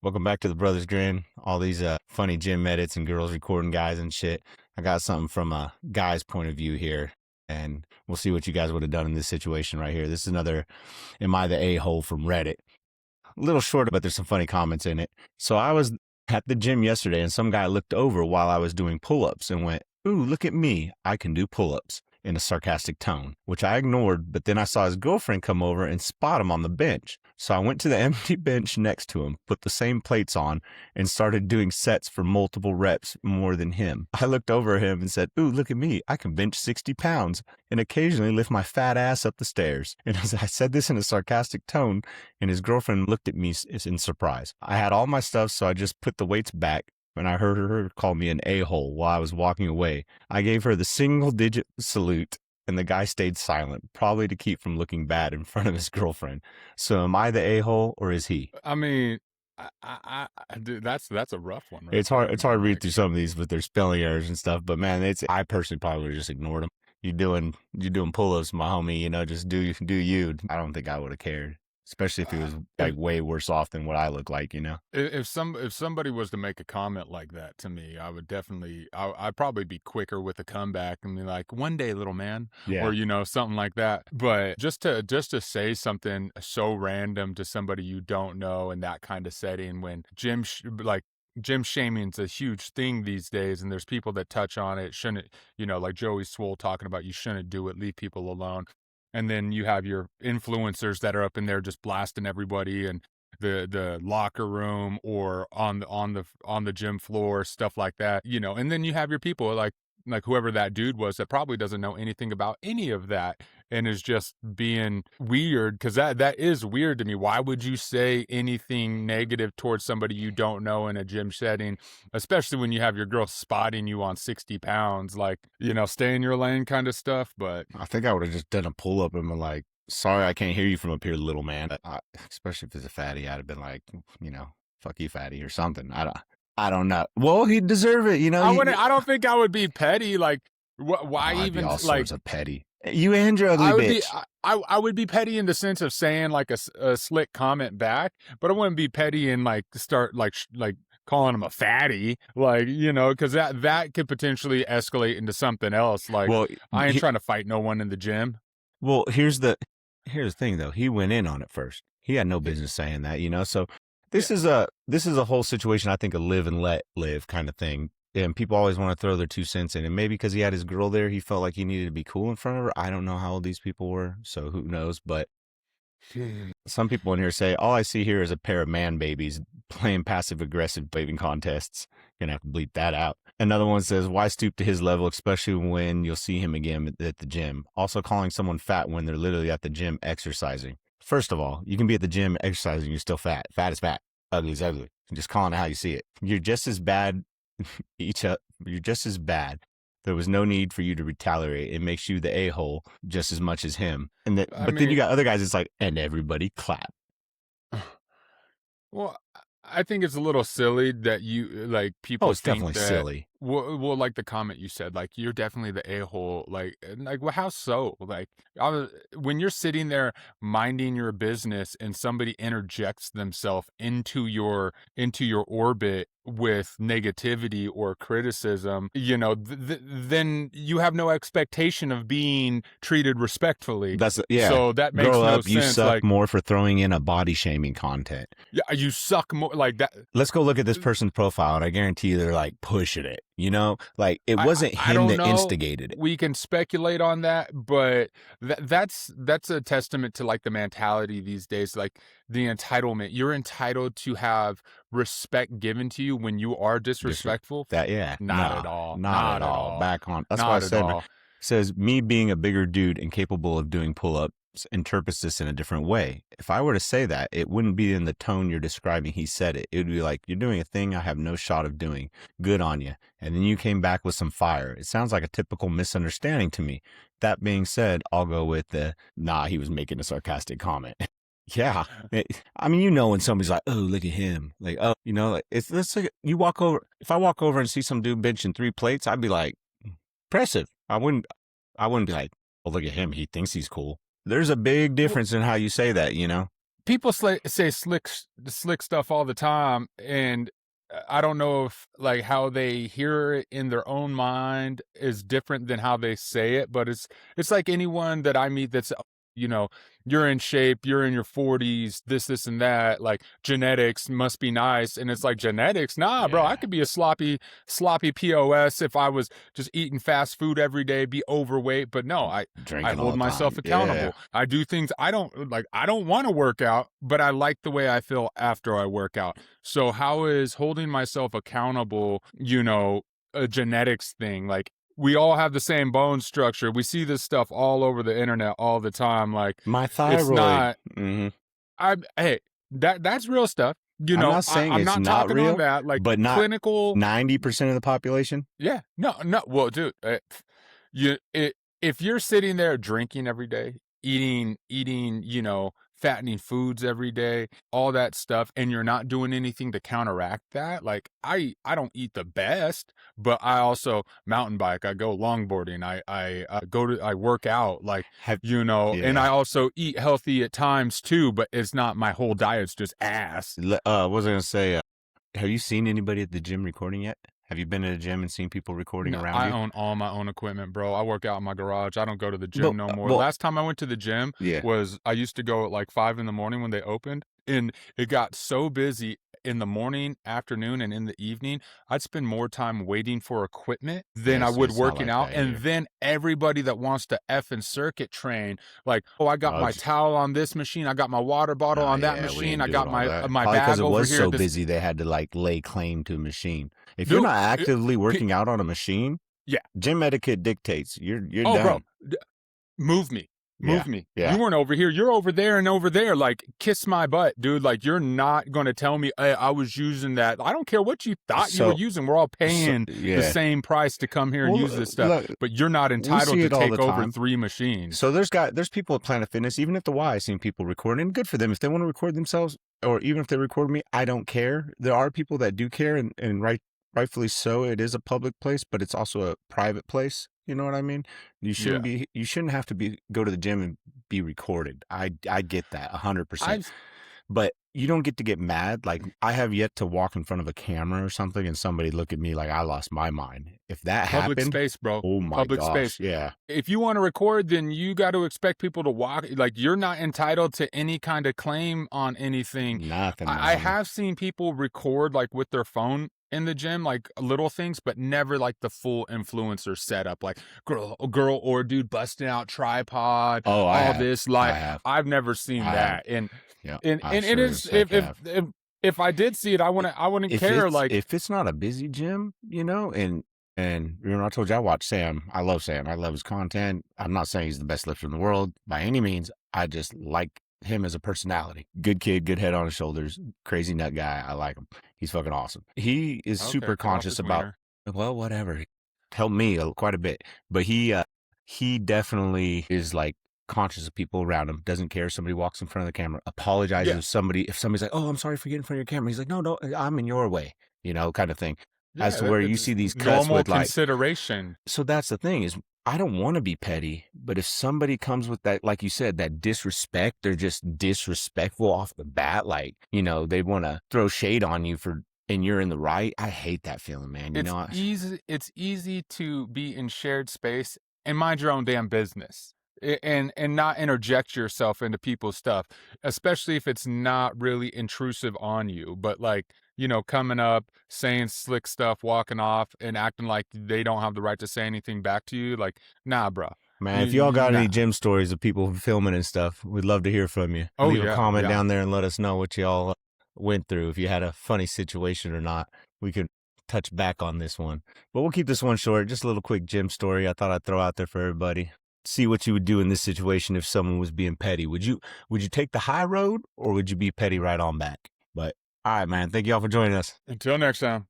Welcome back to the Brothers Grin. All these funny gym edits and girls recording guys and shit. I got something from a guy's point of view here, and we'll see what you guys would have done in this situation right here. This is another Am I the A-hole from Reddit. A little short, but there's some funny comments in it. So I was at the gym yesterday, and some guy looked over while I was doing pull-ups and went, "Ooh, look at me. I can do pull-ups," in a sarcastic tone, which I ignored, but then I saw his girlfriend come over and spot him on the bench. So I went to the empty bench next to him, put the same plates on, and started doing sets for multiple reps more than him. I looked over at him and said, "Ooh, look at me. I can bench 60 pounds and occasionally lift my fat ass up the stairs." And as I said this in a sarcastic tone, and his girlfriend looked at me in surprise. I had all my stuff, so I just put the weights back, and I heard her call me an a-hole while I was walking away. I gave her the single-digit salute, and the guy stayed silent, probably to keep from looking bad in front of his girlfriend. So am I the a-hole, or is he? I mean, dude, that's a rough one, right? It's hard to read Like, through some of these with their spelling errors and stuff, but man, I personally probably would have just ignored them. You doing pull-ups, my homie, just do you. I don't think I would have cared. Especially if he was like way worse off than what I look like, if somebody was to make a comment like that to me, I would definitely, I'd probably be quicker with a comeback and be like, "One day, little man," Yeah. or something like that. But just to say something so random to somebody you don't know in that kind of setting, when gym shaming's a huge thing these days, and there's people that touch on it, shouldn't, like Joey Swole talking about you shouldn't do it, leave people alone. And then you have your influencers that are up in there just blasting everybody and the locker room or on the gym floor, stuff like that, and then you have your people like whoever that dude was that probably doesn't know anything about any of that and is just being weird, because that is weird to me. Why would you say anything negative towards somebody you don't know in a gym setting, especially when you have your girl spotting you on 60 pounds, like, stay in your lane kind of stuff. But I think I would have just done a pull-up and been like, "Sorry, I can't hear you from up here, little man." Especially if it's a fatty, I'd have been like, "Fuck you, fatty," or something. I don't know. Well, he'd deserve it, I don't think I would be petty. Like, why I'd even be all like sorts of petty. You and your ugly bitch. I would be petty in the sense of saying like a slick comment back, but I wouldn't be petty and like start like calling him a fatty, like, because that could potentially escalate into something else. Like, Well, I ain't trying to fight no one in the gym. Well, here's the thing though. He went in on it first. He had no business saying that, So this is a whole situation, I think, a live and let live kind of thing. And people always want to throw their 2 cents in. And maybe because he had his girl there, he felt like he needed to be cool in front of her. I don't know how old these people were, so who knows. But some people in here say, "All I see here is a pair of man babies playing passive-aggressive bathing contests." Gonna have to bleep that out. Another one says, "Why stoop to his level, especially when you'll see him again at the gym?" Also calling someone fat when they're literally at the gym exercising. First of all, you can be at the gym exercising, you're still fat. Fat is fat. Ugly is ugly. You're just calling it how you see it. You're just as bad. You're just as bad. There was no need for you to retaliate. It makes you the a-hole just as much as him. Then you got other guys. It's like, "And everybody clap." Well, I think it's a little silly that you like people. Oh, it's definitely silly. Well, like the comment you said, like, you're definitely the a-hole. Like, well, how so? Like, when you're sitting there minding your business and somebody interjects themselves into your orbit with negativity or criticism, then you have no expectation of being treated respectfully. So that makes Grow no up, sense. you suck more for throwing in a body shaming content. Yeah, you suck more like that. Let's go look at this person's profile, and I guarantee you they're like pushing it. Like it wasn't him that instigated it. We can speculate on that, but that's a testament to like the mentality these days, like the entitlement. You're entitled to have respect given to you when you are disrespectful. Not at all. Back on. That's why I said, it says, "Me being a bigger dude and capable of doing pull-ups interprets this in a different way. If I were to say that, it wouldn't be in the tone you're describing he said it. It would be like, 'You're doing a thing I have no shot of doing. Good on you.' And then you came back with some fire. It sounds like a typical misunderstanding to me. That being said, I'll go with he was making a sarcastic comment." Yeah. I mean, when somebody's like, "Oh, look at him." Like, oh, like, it's like you walk over. If I walk over and see some dude benching 3 plates, I'd be like, impressive. I wouldn't be like, "Oh, look at him. He thinks he's cool." There's a big difference in how you say that, people say slick stuff all the time, and I don't know if like how they hear it in their own mind is different than how they say it, but it's like anyone that I meet that's you know, you're in shape, you're in your 40s, this and that, like genetics must be nice, and it's like genetics, nah, bro, I Yeah. could be a sloppy POS if I was just eating fast food every day, be overweight, but no, I Drinking all hold the myself time. Yeah. accountable. I do things I don't like. I don't want to work out, but I like the way I feel after I work out. So how is holding myself accountable, a genetics thing? Like we all have the same bone structure. We see this stuff all over the internet all the time. Like My it's thyroid. not Hmm. I hey, that's real stuff. I'm not saying I'm it's not not talking on real, that. Like but not clinical 90% of the population. yeah, no. Well, dude, if you're sitting there drinking every day, eating, fattening foods every day, all that stuff, and you're not doing anything to counteract that, like I don't eat the best, but I also mountain bike, I go longboarding, I work out, like Have and I yeah. also eat healthy at times too, but it's not my whole diet's just ass. What was I gonna say? Have you seen anybody at the gym recording yet? Have you been at a gym and seen people recording No, around I you? own all my own equipment, bro. I work out in my garage. I don't go to the But gym no more. well, Last time I went to the gym yeah. was I used to go at like 5 in the morning when they opened, and it got so busy in the morning, afternoon, and in the evening. I'd spend more time waiting for equipment than I Yes, would it's not working like out. that And here. then everybody that wants to F and circuit train, like, oh, I got Oh, my towel on this machine, I got my water bottle oh on that yeah, we machine, ain't I doing got all my that. my Probably because bag it over was here. so This busy they had to like lay claim to a machine. If you're dude, not actively pe- working out on a machine, yeah. gym etiquette dictates you're Oh, bro, done. move me. Yeah, Move me. You yeah. weren't over here. You're over there and over there. Like, kiss my butt, dude. Like, you're not going to tell me, hey, I was using that. I don't care what you thought you were So using. We're all paying the yeah. same price to come here and Well, use this stuff. look, But you're not we entitled see to it all the take over time. 3 machines. So there's people at Planet Fitness, even at the Y, I've seen people recording. And good for them. If they want to record themselves, or even if they record me, I don't care. There are people that do care, and rightfully so. It is a public place, but it's also a private place. You know what I mean? Yeah. You shouldn't have to go to the gym and be recorded. I get that 100%. I've But you don't get to get mad. Like I have yet to walk in front of a camera or something and somebody look at me like I lost my mind. If that public happened, space, bro. oh my Public gosh, space. yeah. If you want to record, then you got to expect people to walk. Like, you're not entitled to any kind of claim on anything. Nothing, I man. have seen people record like with their phone in the gym, like little things, but never like the full influencer setup, like girl or dude busting out tripod, Oh, I all have. this. I Like, have. I've never seen I have. that, and Yeah, and I and it sure is as heck have. if I did see it, I wouldn't care. Like, If it's not a busy gym, and I told you I watch Sam. I love Sam. I love his content. I'm not saying he's the best lifter in the world by any means. I just like him as a personality. Good kid, good head on his shoulders, crazy nut guy. I like him. He's fucking awesome. He is okay, super cut off conscious his about, wiener. well, whatever. Helped me quite a bit, but he definitely is like conscious of people around him, doesn't care if somebody walks in front of the camera, apologizes Yeah, if somebody's like, oh, I'm sorry for getting in front of your camera. He's like, no, no, I'm in your way, kind of thing. As yeah, to where you it's see these cuts normal with like, consideration. so that's the thing is, I don't want to be petty, but if somebody comes with that, like you said, that disrespect, they're just disrespectful off the bat, like, they want to throw shade on you and you're in the right. I hate that feeling, man. It's easy to be in shared space and mind your own damn business, and not interject yourself into people's stuff, especially if it's not really intrusive on you. But like, coming up, saying slick stuff, walking off, and acting like they don't have the right to say anything back to you, like, nah, bro. Man, if y'all got any Nah. gym stories of people filming and stuff, we'd love to hear from you. Oh Leave a yeah, comment yeah. down there and let us know what y'all went through. If you had a funny situation or not, we could touch back on this one. But we'll keep this one short. Just a little quick gym story I thought I'd throw out there for everybody. See what you would do in this situation if someone was being petty. Would you take the high road or would you be petty right on back? But all right, man. Thank y'all for joining us. Until next time.